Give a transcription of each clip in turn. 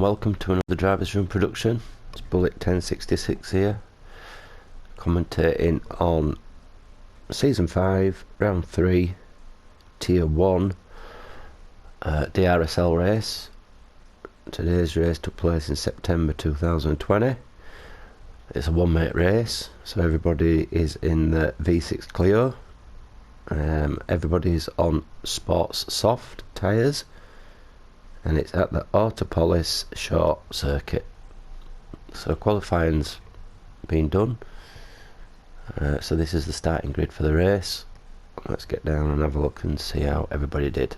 welcome to another Drivers Room production. It's Bullet 1066 here, commentating on Season 5, Round 3, Tier 1, Drsl race. Today's race took place in September 2020. It's a one-mate race, so everybody is in the V6 Clio. Everybody's on sports soft tyres, and it's at the Autopolis short circuit. So qualifying's been done, so this is the starting grid for the race. Let's get down and have a look and see how everybody did.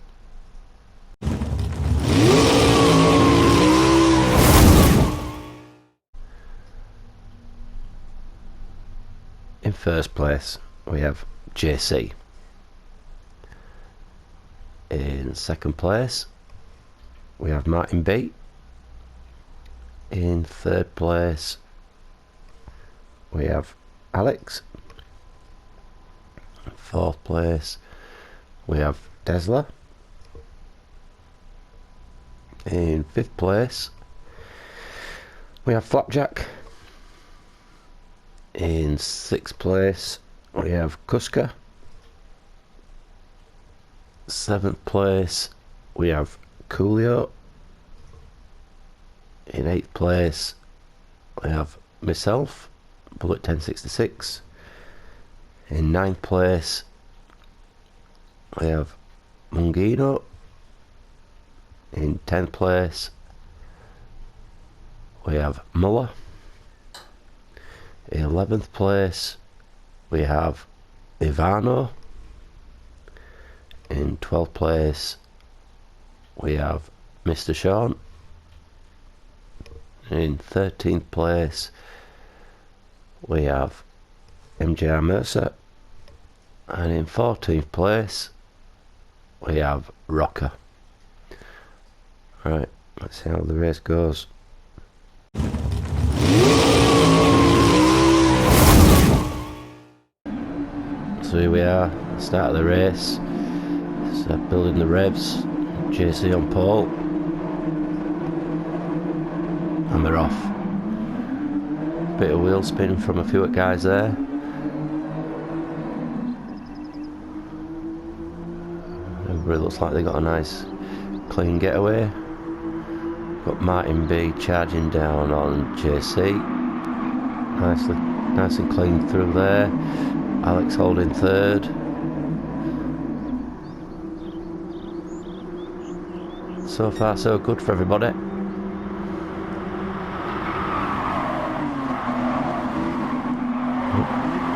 In first place we have JC. In second place we have Martin B. In third place we have Alex. In fourth place we have Drsl. In fifth place we have Flapjack. In sixth place we have Kuska. Seventh place we have Clio. In eighth place we have myself, Bullet 1066. In ninth place we have Mungino. In 10th place we have Muller. In 11th place we have Ivano. In 12th place we have Mr. Sean. In 13th place we have MJR Mercer, and in 14th place we have Rocker. Right, let's see how the race goes. So here we are, start of the race. So building the revs, JC on pole, and we're off. Bit of wheel spin from a few guys there. Everybody looks like they got a nice clean getaway. Got Martin B charging down on JC. Nice and clean through there. Alex holding third. So far so good for everybody.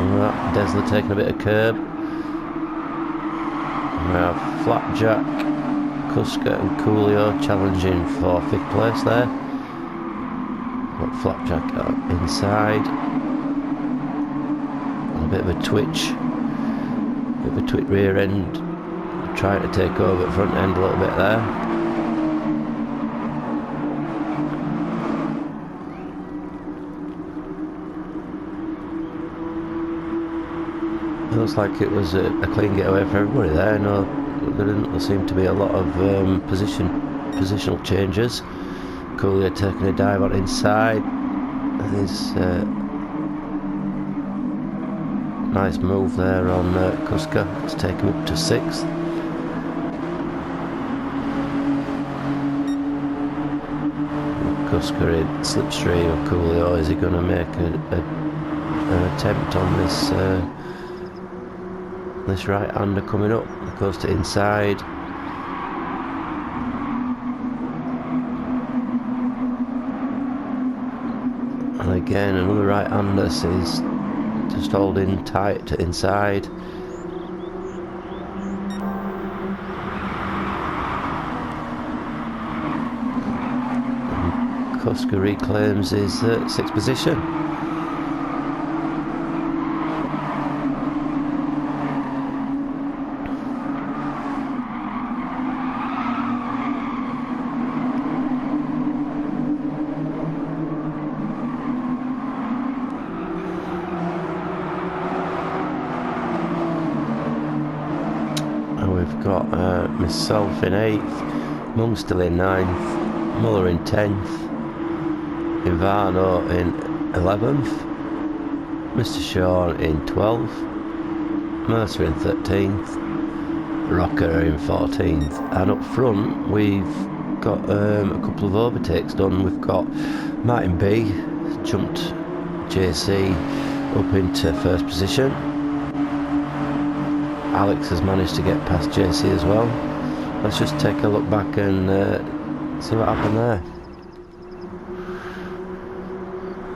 Alright, Drsl taking a bit of curb. We have Flapjack, Kuska and Clio challenging for 5th place there. Got Flapjack inside. A bit of a twitch. Rear end. Trying to take over front end a little bit there. It looks like it was a clean getaway for everybody there. No, there didn't seem to be a lot of positional changes. Clio taking a dive on inside. His nice move there on Kuska to take him up to 6th. Kuska in slipstream of Clio. Is he going to make an attempt on this? This right-hander coming up, it goes to inside. And again another right-hander is just holding tight to inside. And Kuska reclaims his 6th position. We've got myself in 8th, Mung still in 9th, Muller in 10th, Ivano in 11th, Mr. Sean in 12th, Mercer in 13th, Rocker in 14th, and up front we've got a couple of overtakes done. We've got Martin B jumped JC up into first position. Alex has managed to get past JC as well. Let's just take a look back and see what happened there.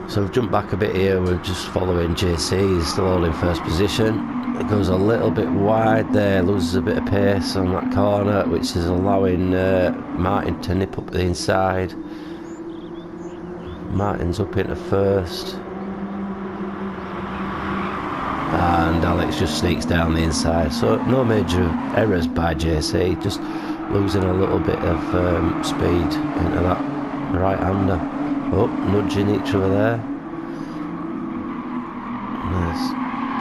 So we've jumped back a bit here. We're just following JC. He's still holding first position. It goes a little bit wide there, loses a bit of pace on that corner, which is allowing Martin to nip up the inside. Martin's up into first, and Alex just sneaks down the inside. So no major errors by JC, just losing a little bit of speed into that right-hander. Oh, nudging each other there. Nice.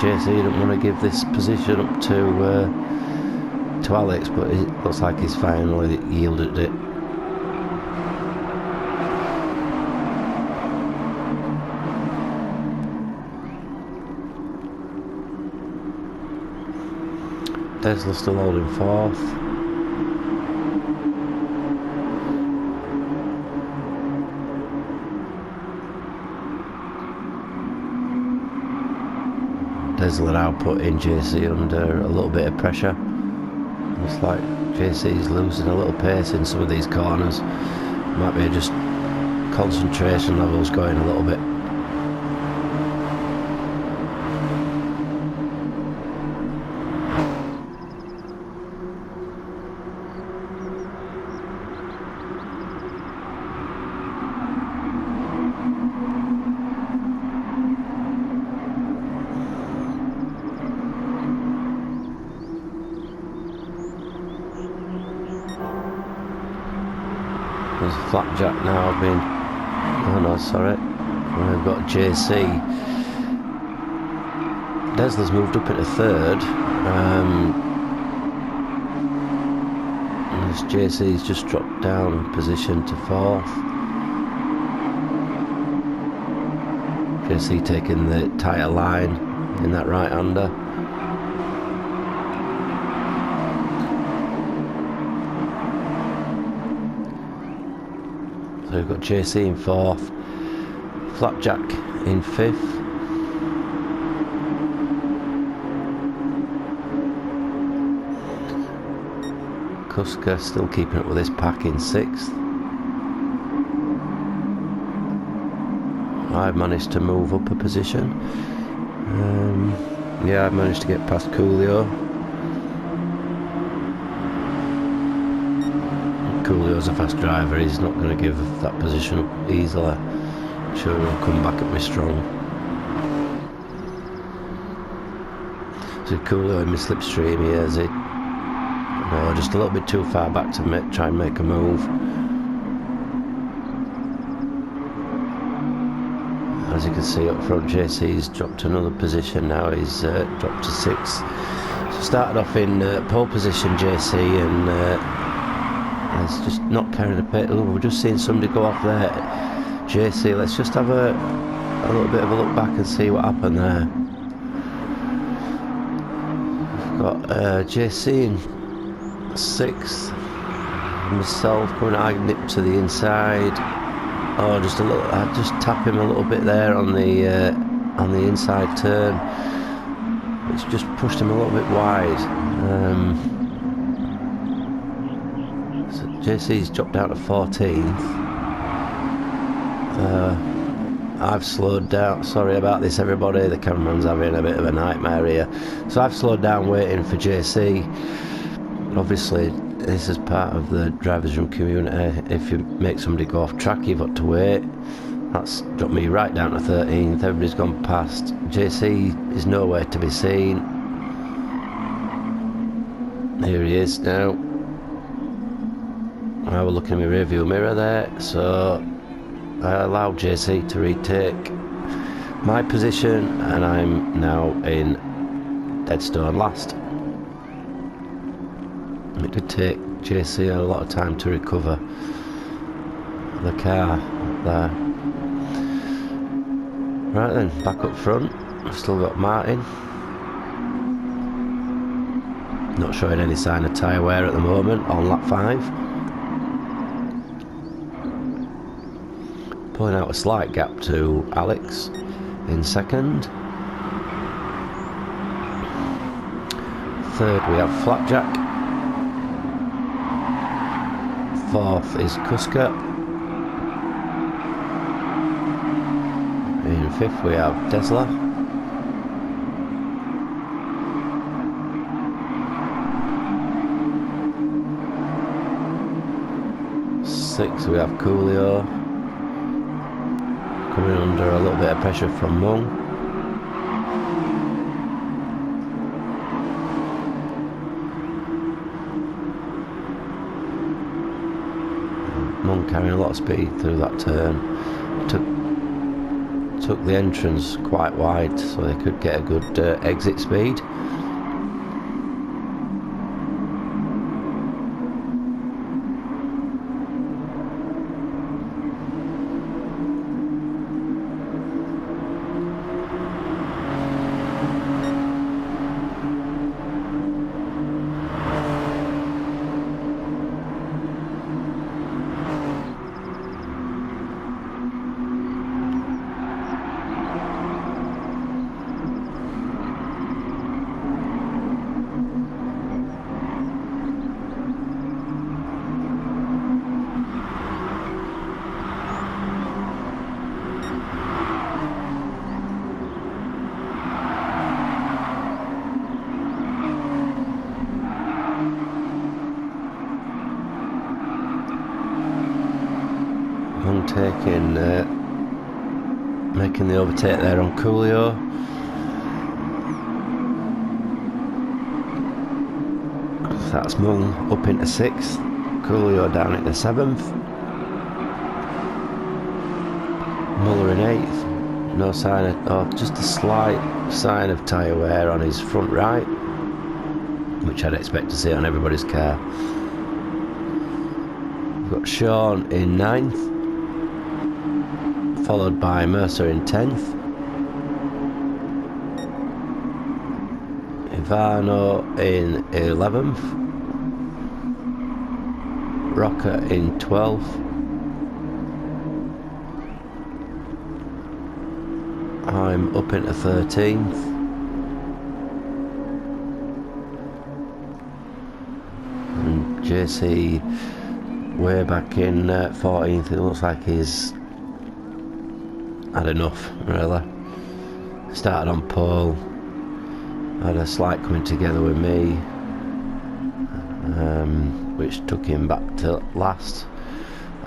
JC didn't want to give this position up to Alex, but it looks like he's finally yielded it. Drsl still holding fourth. Drsl now putting JC under a little bit of pressure. Looks like JC's losing a little pace in some of these corners. Might be just concentration levels going a little bit. There's Flapjack now being... Oh no, sorry. We've got JC. Drsl's moved up into third. As JC's just dropped down position to fourth. JC taking the tighter line in that right-hander. So we've got JC in fourth, Flapjack in fifth, Kuska still keeping up with this pack in sixth. I've managed to move up a position. Yeah, I've managed to get past Clio. Coolio's a fast driver, he's not going to give that position up easily. I'm sure he'll come back at me strong. So Coolio in my slipstream here, is it? No, just a little bit too far back to try and make a move. As you can see up front, JC's dropped another position now, he's dropped to sixth. So started off in pole position, JC, and it's just not carrying a pace. Oh, we're just seeing somebody go off there. JC, let's just have a little bit of a look back and see what happened there. We've got JC in sixth. Myself going to nip to the inside. Oh, just a little. I just tap him a little bit there on the inside turn. It's just pushed him a little bit wide. JC's dropped down to 14th. I've slowed down. Sorry about this, everybody. The cameraman's having a bit of a nightmare here. So I've slowed down waiting for JC. Obviously, this is part of the drivers' room community. If you make somebody go off track, you've got to wait. That's dropped me right down to 13th. Everybody's gone past. JC is nowhere to be seen. Here he is now. I was looking in my rearview mirror there, so I allowed JC to retake my position, and I'm now in dead stone last. It did take JC a lot of time to recover. the car there. Right then, back up front, I've still got Martin. Not showing any sign of tyre wear at the moment on lap 5. Pulling out a slight gap to Alex in second. Third we have Flapjack. Fourth is Kuska. In fifth we have Drsl. Sixth we have Clio. Coming under a little bit of pressure from Mung. Mung carrying a lot of speed through that turn. Took the entrance quite wide so they could get a good exit speed. Making the overtake there on Clio. That's Mung up into 6th, Clio down into 7th, Muller in 8th. No sign of, or just a slight sign of tyre wear on his front right, which I'd expect to see on everybody's car. We've got Sean in 9th, followed by Mercer in 10th, Ivano in 11th, Rocker in 12th, I'm up into 13th, and JC way back in 14th. It looks like he's had enough, really. Started on pole, had a slight coming together with me, which took him back to last.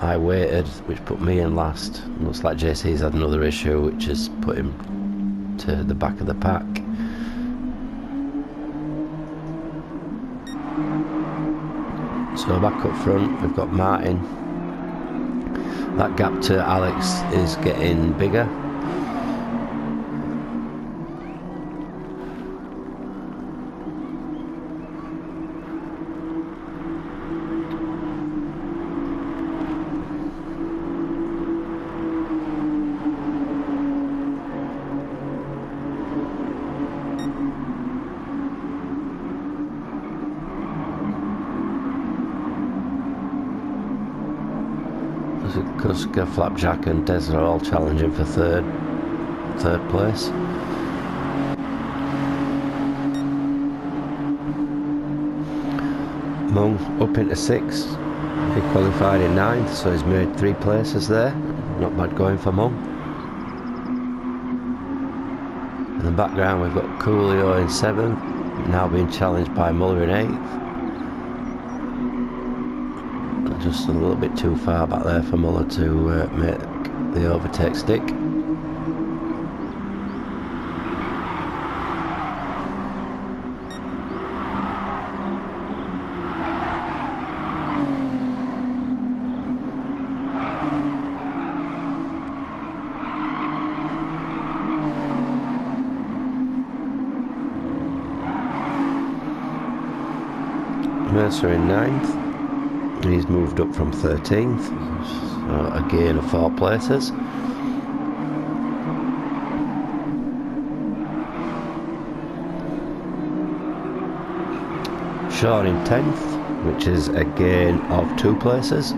I waited, which put me in last. Looks like JC's had another issue, which has put him to the back of the pack. So back up front, we've got Martin. That gap to Alex is getting bigger. Kuska, Flapjack and Drsl are all challenging for third place. Mung up into 6th. He qualified in 9th, so he's made 3 places there. Not bad going for Mung. In the background we've got Clio in 7th, now being challenged by Muller in 8th. Just a little bit too far back there for Muller to make the overtake stick. Mercer in 9th. He's moved up from 13th, So a gain of 4 places. Sean in 10th, which is a gain of 2 places.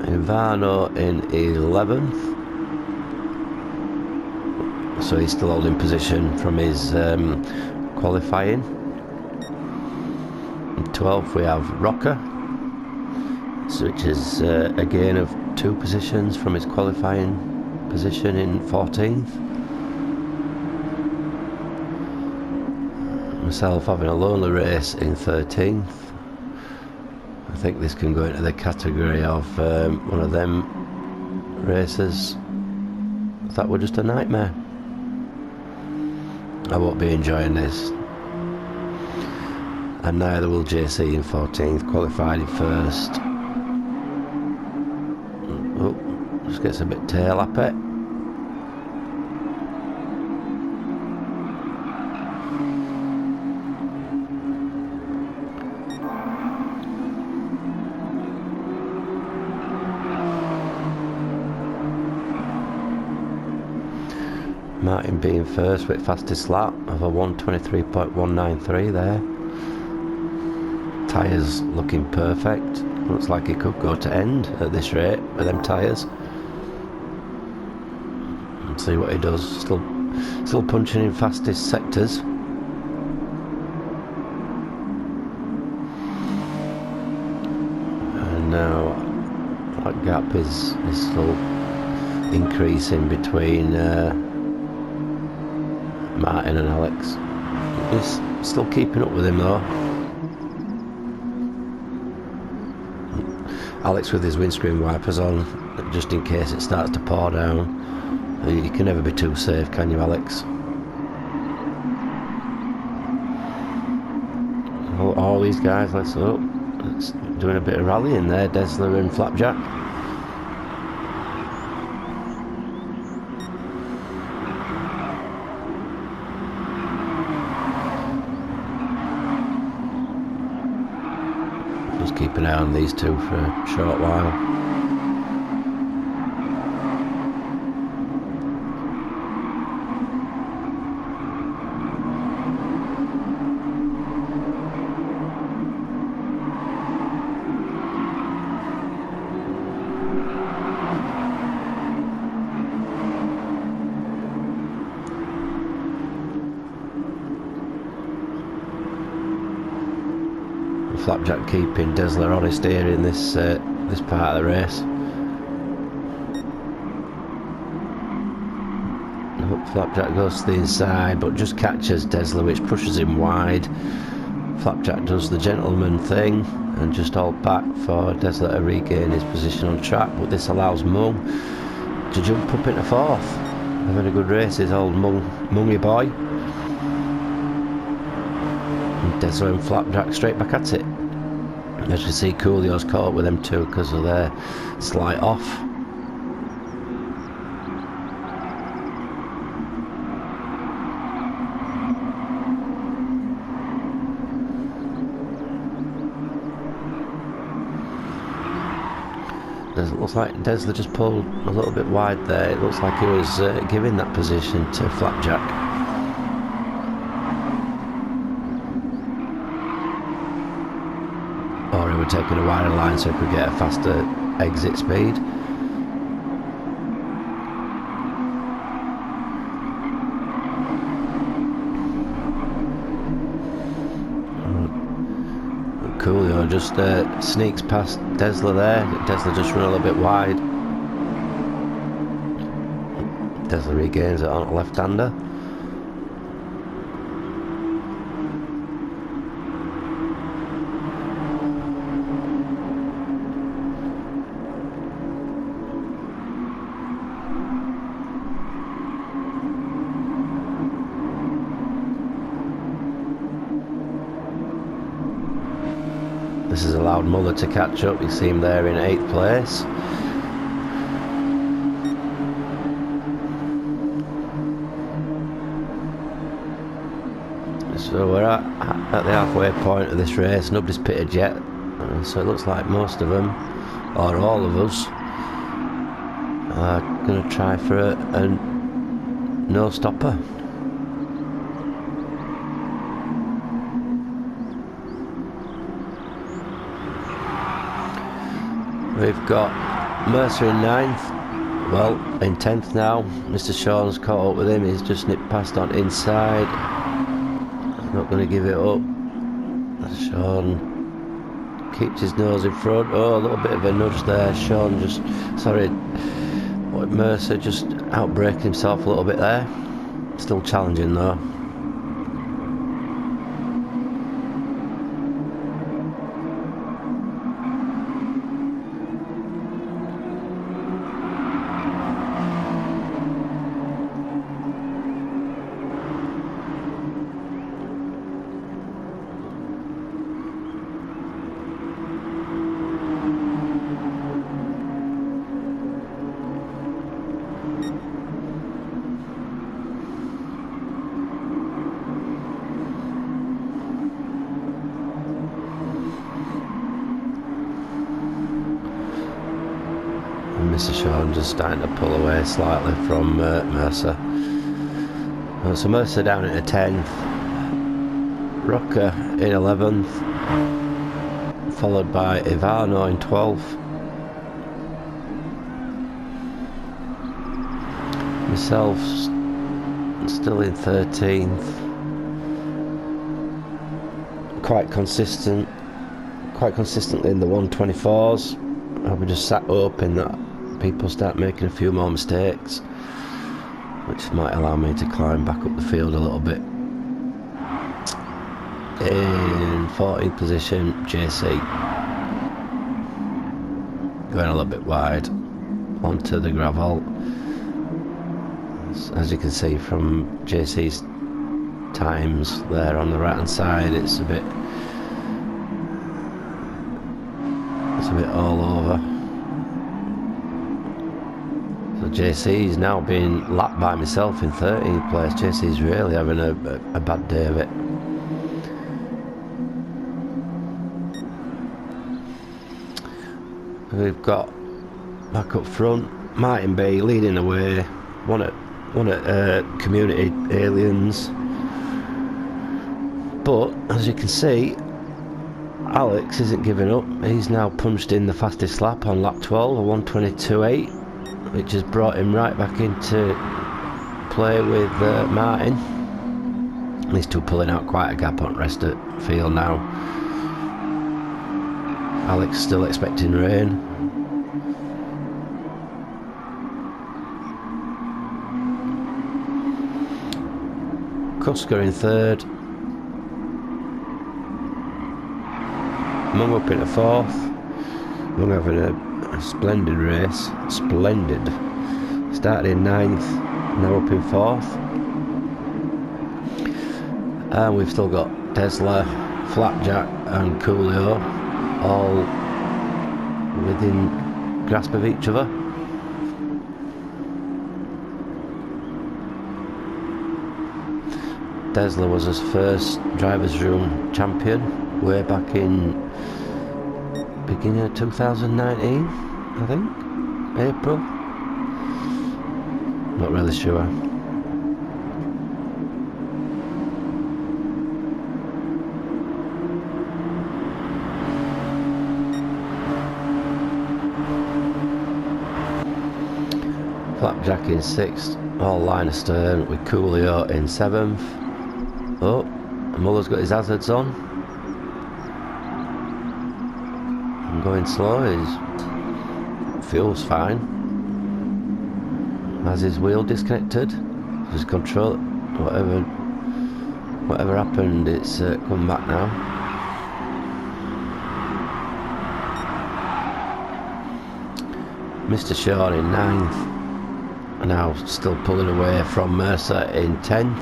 Ivano in 11th. So he's still holding position from his qualifying. In 12th we have Rocker, so which is a gain of 2 positions from his qualifying position in 14th. Myself having a lonely race in 13th. I think this can go into the category of one of them races that were just a nightmare. I won't be enjoying this. And neither will JC in 14th, qualified in 1st. Oh, just gets a bit tail happy. Martin being first with fastest lap of a 1:23.193 there. Tyres looking perfect. Looks like it could go to end at this rate with them tyres. And see what he does. Still punching in fastest sectors. And now that gap is still increasing between Martin and Alex. He's still keeping up with him though. Alex with his windscreen wipers on, just in case it starts to pour down. You can never be too safe, can you, Alex? All these guys, let's doing a bit of rallying there, Drsl and Flapjack. Just keep an eye on these two for a short while. Flapjack keeping Drsl honest here in this part of the race. Flapjack goes to the inside but just catches Drsl, which pushes him wide. Flapjack does the gentleman thing and just hold back for Drsl to regain his position on track, but this allows Mung to jump up into 4th. Having a good race is old Mungy boy. Drsl and Flapjack straight back at it. As you see, Coolio's caught up with them too because of their slight off. It looks like Drsl just pulled a little bit wide there. It looks like he was giving that position to Flapjack. Or he were taking a wider line so he could get a faster exit speed. Coolio just sneaks past Drsl there. Drsl just run a little bit wide. Drsl regains it on a left-hander. This has allowed Muller to catch up. You see him there in 8th place. So we're at the halfway point of this race. Nobody's pitted yet. So it looks like most of them, or all of us, are going to try for a no stopper. We've got Mercer in 9th, well, in 10th now. Mr. Sean's caught up with him, he's just nipped past on inside. Not going to give it up. Sean keeps his nose in front. Oh, a little bit of a nudge there. Sean just, sorry, Mercer just outbraking himself a little bit there. Still challenging though. Mr. Sean just starting to pull away slightly from Mercer. So Mercer down at a 10th, Rocker in 11th, followed by Ivano in 12th. Myself still in 13th. Quite consistently in the 124s. I'll be just sat hoping that people start making a few more mistakes, which might allow me to climb back up the field a little bit. In 14th position, JC. Going a little bit wide onto the gravel. As you can see from JC's times there on the right hand side, it's a bit all over. So JC's now being lapped by myself in 13th place. JC's really having a bad day of it. We've got back up front Martin B leading the way, one at Community Aliens, but as you can see, Alex isn't giving up. He's now punched in the fastest lap on lap 12, a 1:22.8, which has brought him right back into play with Martin. These two pulling out quite a gap on the rest of the field now. Alex still expecting rain. Kuska in 3rd. Mung up into 4th. Mung having a splendid race. Splendid. Started in 9th, now up in 4th. And we've still got Drsl, Flapjack and Coolio all within grasp of each other. Drsl was his first Drivers' Room champion way back in beginning of 2019, I think, April. Not really sure. Flapjack in 6th, all line astern with Coolio in 7th. Oh, Muller's got his hazards on. I'm going slow, his fuel's fine. Has his wheel disconnected? His control, whatever happened, it's come back now. Mr. Sean in 9th. Now still pulling away from Mercer in 10th.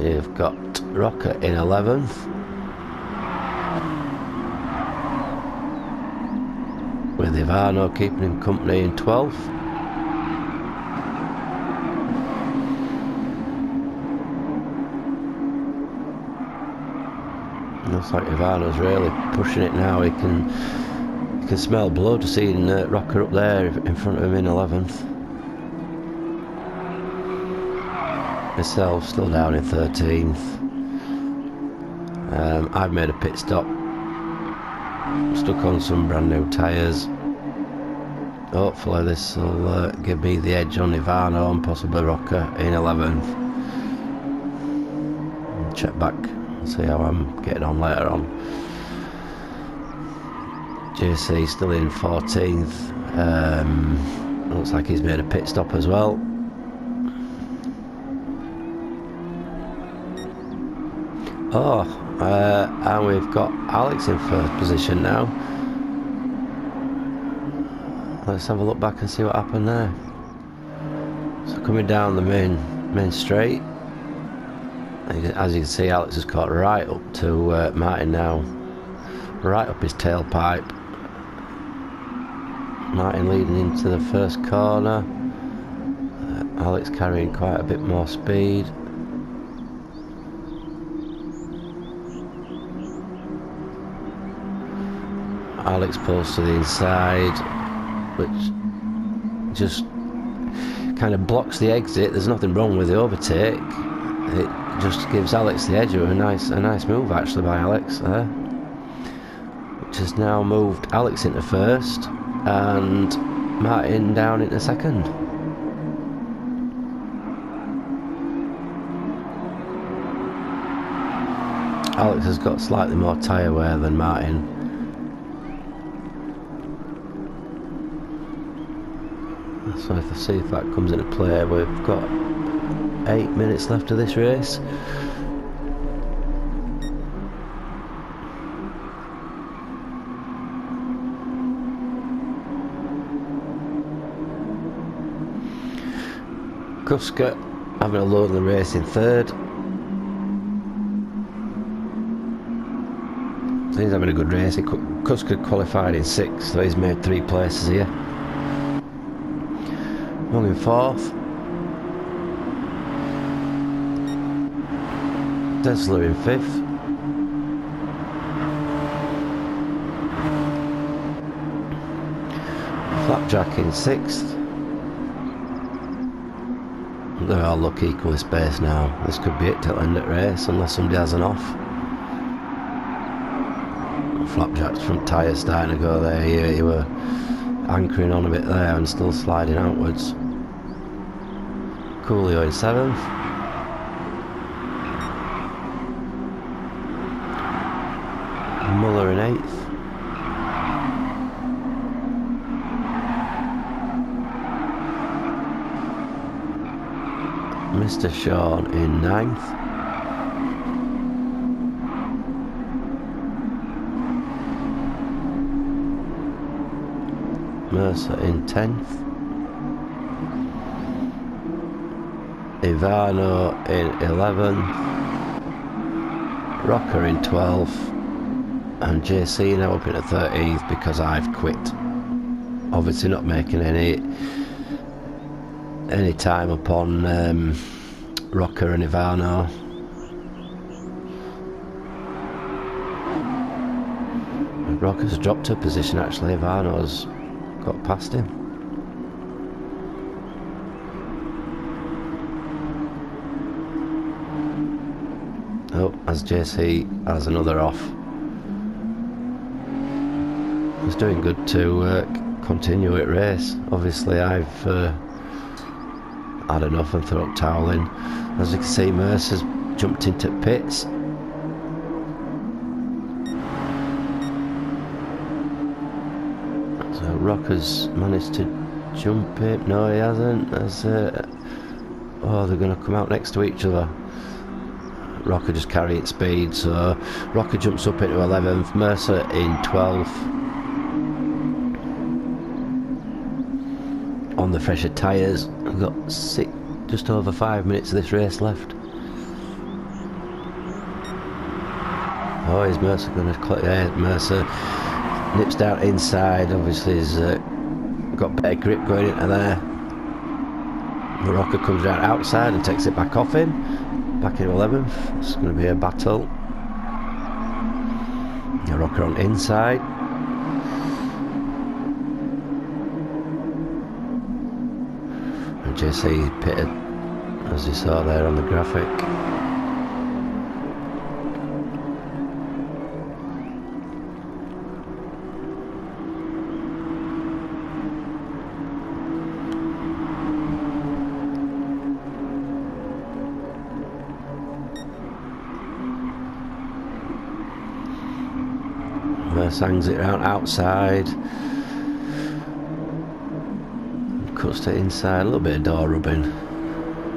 You've got Rocker in 11th. With Ivano keeping him company in 12th. Looks like Ivano's really pushing it now. He can smell blood, seeing Rocker up there in front of him in 11th. Myself still down in 13th. I've made a pit stop, stuck on some brand new tyres. Hopefully this will give me the edge on Ivano and possibly Rocker in 11th. Check back and see how I'm getting on later on. JC still in 14th. Looks like he's made a pit stop as well. And we've got Alex in first position now. Let's have a look back and see what happened there. So coming down the main straight, as you can see, Alex has caught right up to Martin now, right up his tailpipe. Martin leading into the first corner. Alex carrying quite a bit more speed. Alex pulls to the inside, which just kind of blocks the exit. There's nothing wrong with the overtake. It just gives Alex the edge. A nice move actually by Alex there, which has now moved Alex into first and Martin down into second. Alex has got slightly more tyre wear than Martin. So if I see if that comes into play, we've got 8 minutes left of this race. Kuska having a load of the race in third. So he's having a good race. Kuska qualified in 6th, so he's made 3 places here. Long in 4th. Drsl in 5th. Flapjack in 6th. They're all look equally spaced now. This could be it till end of the race unless somebody has an off. Flapjack's front tyre starting to go there. He were anchoring on a bit there and still sliding outwards. Clio in 7th. Muller in 8th. Mr. Sean in 9th. Mercer in 10th. Ivano in 11th. Rocker in 12th. And JC now up into 13th because I've quit. Obviously not making any time upon Rocker and Ivano. Rocker's dropped a position actually. Ivano's got past him. Oh, as JC has another off. It's doing good to continue at race. Obviously I've had enough and thrown towel in. As you can see, Mercer's jumped into pits. So Rocker's managed to jump it. No, he hasn't. Oh, they're going to come out next to each other. Rocker just carrying speed, so Rocker jumps up into 11th, Mercer in 12th. On the fresher tyres, we've got just over 5 minutes of this race left. Oh, is Mercer going to click? Yeah, Mercer nips down inside. Obviously, he's got better grip going into there. The Rocker comes down outside and takes it back off him. Back in 11th. It's going to be a battle. Rocker on inside. And JC pitted, as you saw there on the graphic. Hangs it around outside, cuts to inside, a little bit of door rubbing,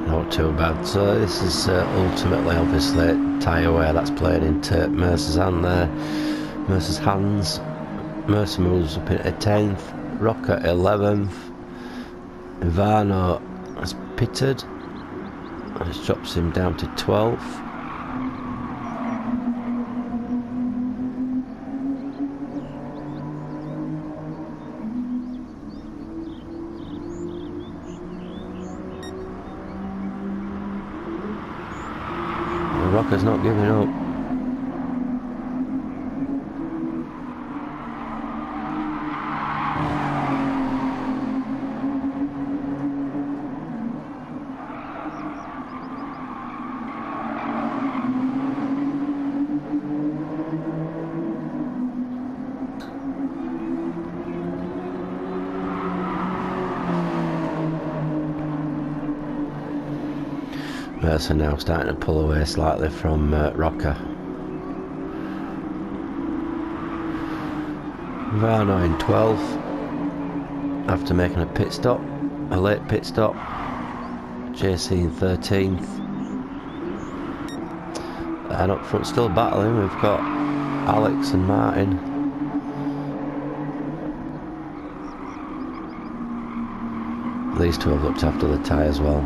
not too bad. So this is ultimately obviously tyre wear that's playing into Mercer's hand there. Mercer's hands. Mercer moves up into 10th, Rocker 11th, Ivano has pitted and it drops him down to 12th. Rocker's not giving up. Mercer now starting to pull away slightly from Rocker. Varno in 12th after making a pit stop, a late pit stop. JC in 13th. And up front still battling, we've got Alex and Martin. These two have looked after the tyre as well.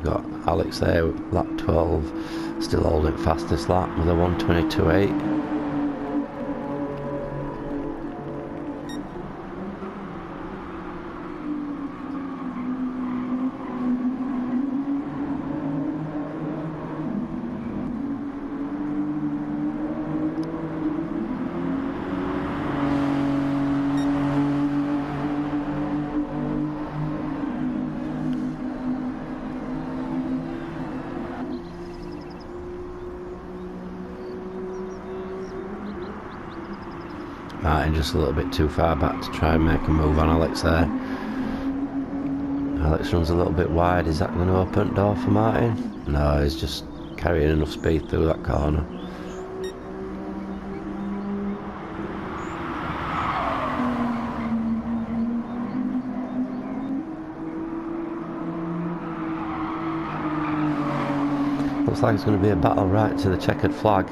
Got Alex there, lap 12, still holding fastest lap with a 1:22.8. Martin just a little bit too far back to try and make a move on Alex there. Alex runs a little bit wide. Is that going to open the door for Martin? No, he's just carrying enough speed through that corner. Looks like it's going to be a battle right to the checkered flag.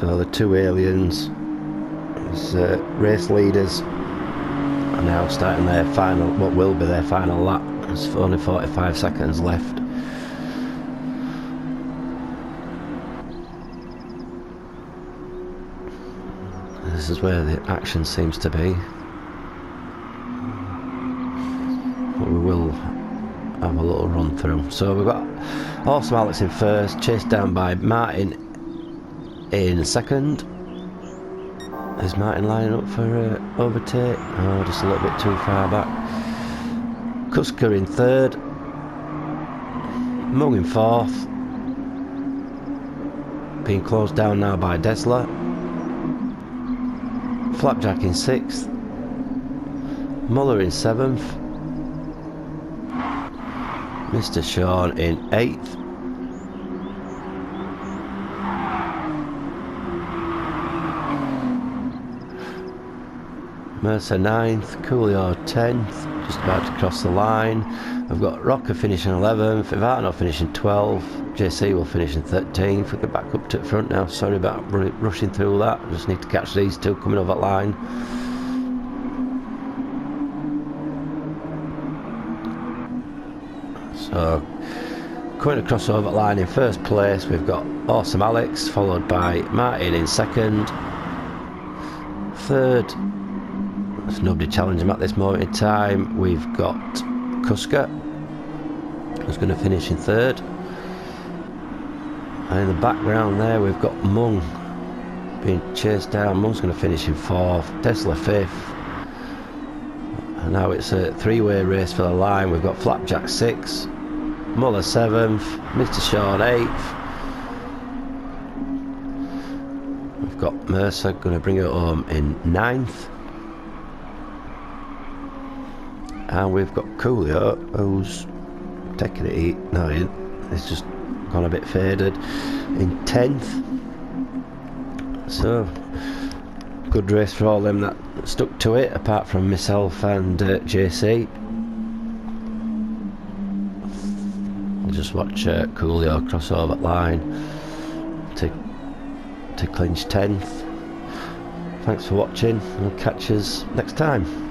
So the two aliens, as race leaders, are now starting their final, what will be their final lap. There's only 45 seconds left. This is where the action seems to be. But we will have a little run through. So we've got also Alex in first, chased down by Martin in second. Is Martin lining up for overtake? Oh, just a little bit too far back. Kuska in third. Mung in fourth. Being closed down now by Drsl. Flapjack in sixth. Muller in seventh. Mr. Sean in eighth. Mercer 9th, Coolio 10th, just about to cross the line. I've got Rocker finishing 11th, Ivano finishing 12th, JC will finish in 13th. We get back up to the front now, sorry about rushing through that, I just need to catch these two coming over that line. So, coming across over that line in first place, we've got Awesome Alex, followed by Martin in second. Third, there's nobody challenging him at this moment in time. We've got Kuska, who's going to finish in third. And in the background there, we've got Mung being chased down. Mung's going to finish in fourth. Drsl 5th. And now it's a three-way race for the line. We've got Flapjack 6th, Muller 7th, Mr. Sean 8th. We've got Mercer going to bring it home in 9th. And we've got Coolio, who's taking it. No, it's just gone a bit faded, in 10th. So, good race for all them that stuck to it, apart from myself and JC. I'll just watch Coolio cross over that line to clinch 10th. Thanks for watching, and we'll catch us next time.